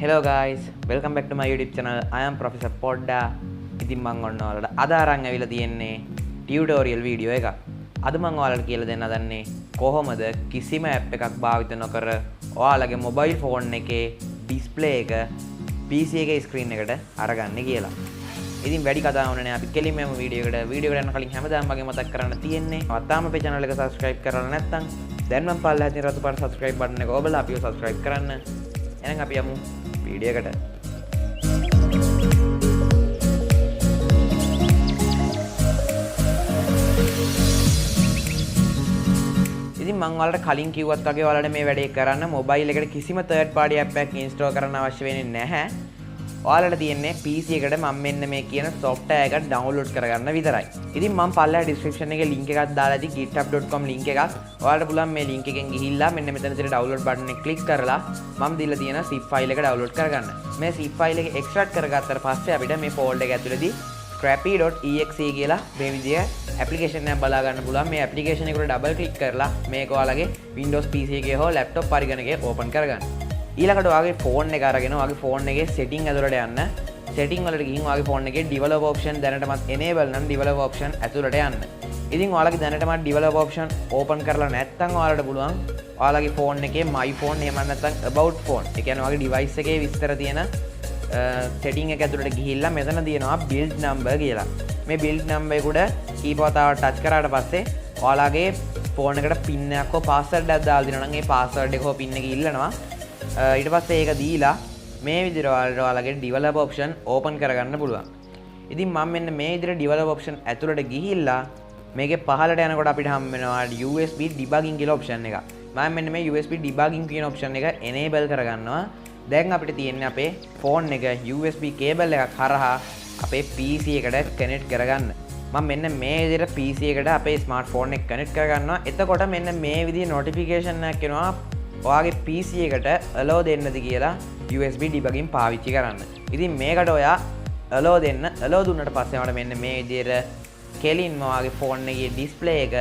Hello guys, welcome back to my YouTube channel. I am Professor Podda. ඉතින් මම ඔන්න ඔයාලට අද අරන් ඇවිල්ලා තියෙන්නේ ටියුටෝරියල් වීඩියෝ එකක්. අද මම ඔයාලට කියලා දෙන්න හදන්නේ කොහොමද කිසිම ඇප් එකක් භාවිත නොකර ඔයාලගේ මොබයිල් ෆෝන් එකේ ඩිස්ප්ලේ එක PC එකේ ස්ක්‍රීන් එකට අරගන්නේ කියලා. ඉතින් වැඩි කතා වුණේ නැහැ. අපි කෙලින්ම යමු වීඩියෝ එකට යන්න කලින් හැමදාම වගේ මතක් කරන්න තියෙන්නේ. තාම අපේ channel එක subscribe කරලා නැත්නම් දැන් මම පල්ලෙහා තියෙන රතු පාට subscribe button එක ඔබලා අපිව subscribe කරන්න. එහෙනම් අපි යමු වීඩියෝ එකට. ඉතින් මම ඔයාලට කලින් කිව්වත් වගේ ඔයාලට මේ වැඩේ කරන්න මොබයිල් එකට කිසිම third party app එකක් install කරන්න අවශ්‍ය වෙන්නේ නැහැ. ඔයාලට තියෙන්නේ PC එකට මම මෙන්න මේ කියන software එක download කරගන්න විතරයි. ඉතින් මම පල්ලෙහා description එකේ link එකක් දාලා ඇති github.com link එකක්. ඔයාලට පුළුවන් මේ link එකෙන් ගිහිල්ලා මෙන්න මෙතන තියෙන download button එක click කරලා මම දීලා තියෙන zip file එක download කරගන්න. මේ zip file එක extract කරගත්තට පස්සේ අපිට මේ folder එක ඇතුළේදී scrappy.exe කියලා මේ විදිය application එකක් බලා ගන්න පුළුවන්. මේ application එකට double click කරලා මේක ඔයාලගේ Windows PC එකේ හෝ laptop පරිගණකයේ open කරගන්න. ඊළඟට ඔයාගේ ෆෝන් එක අරගෙන ඔයාගේ ෆෝන් එකේ setting ඇතුළට යන්න. setting වලට ගිහින් ඔයාගේ ෆෝන් එකේ develop option දැනටමත් enable නම් develop option ඇතුළට යන්න. ඉතින් ඔයාලගේ දැනටමත් develop option open කරලා නැත්නම් ඔයාලට පුළුවන් ඔයාලගේ ෆෝන් එකේ my phone එහෙම නැත්නම් about phone. ඒ කියන්නේ ඔයාගේ device එකේ විස්තර තියෙන setting එක ඇතුළට ගිහිල්ලා මෙතන තියෙනවා build number කියලා. මේ build number එක උඩ කීපවතාවක් touch කරාට පස්සේ ඔයාලගේ ෆෝන් එකට pin එකක් හෝ password එකක් දාලා දෙනවා නම් ඒ password එක හෝ pin එක ඉල්ලනවා. ඊට පස්සේ ඒක දීලා මේ විදිහට ඔයාලගේ develop option open කරගන්න පුළුවන්. ඉතින් මම මෙන්න මේ විදිහට develop option ඇතුළට ගිහිල්ලා මේකේ පහළට යනකොට අපිට හම් වෙනවා USB debugging කියලා option එක. මම මෙන්න මේ USB debugging කියන option එක enable කරගන්නවා. දැන් අපිට තියෙන්නේ අපේ phone එක USB cable එකක් හරහා අපේ PC එකට connect කරගන්න. මම මෙන්න මේ විදිහට PC එකට අපේ smartphone එක connect කරගන්නවා. එතකොට මෙන්න මේ විදිහේ notification එකක් එනවා. ඔයාගේ PC එකට allow දෙන්නද කියලා USB debugging පාවිච්චි කරන්න. ඉතින් මේකට ඔයා allow දෙන්න. allow දුන්නට පස්සේ මට මෙන්න මේ විදිහට කෙලින්ම ඔයාගේ phone එකේ display එක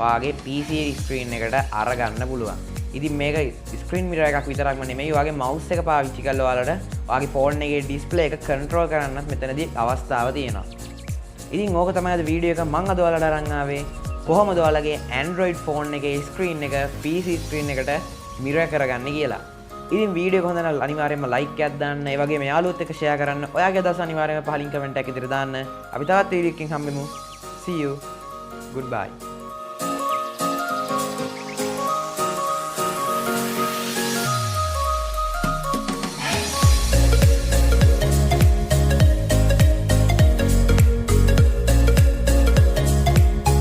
ඔයාගේ PC screen එකට අරගන්න පුළුවන්. ඉතින් මේක screen mirror එකක් විතරක්ම නෙමෙයි ඔයාගේ mouse එක පාවිච්චි කරලා ඔයාලට ඔයාගේ phone එකේ display එක control කරන්නත් මෙතනදී අවස්ථාව තියෙනවා. ඉතින් ඕක තමයි අද වීඩියෝ එක මම අද ඔයාලට අරන් ආවේ. කොහොමද ඔයාලගේ Android phone එකේ screen එක PC screen එකට mirror කරගන්නේ කියලා. ඉතින් වීඩියෝ එක හොඳ නම් අනිවාර්යයෙන්ම like එකක් දාන්න. ඒ වගේම යාළුවොත් එක්ක share කරන්න. ඔයාගේ අදහස් අනිවාර්යයෙන්ම පහලින් comment එකක් ඉදිරියට දාන්න. අපි තවත් වීඩියෝ එකකින් හම්බෙමු. See you. Goodbye.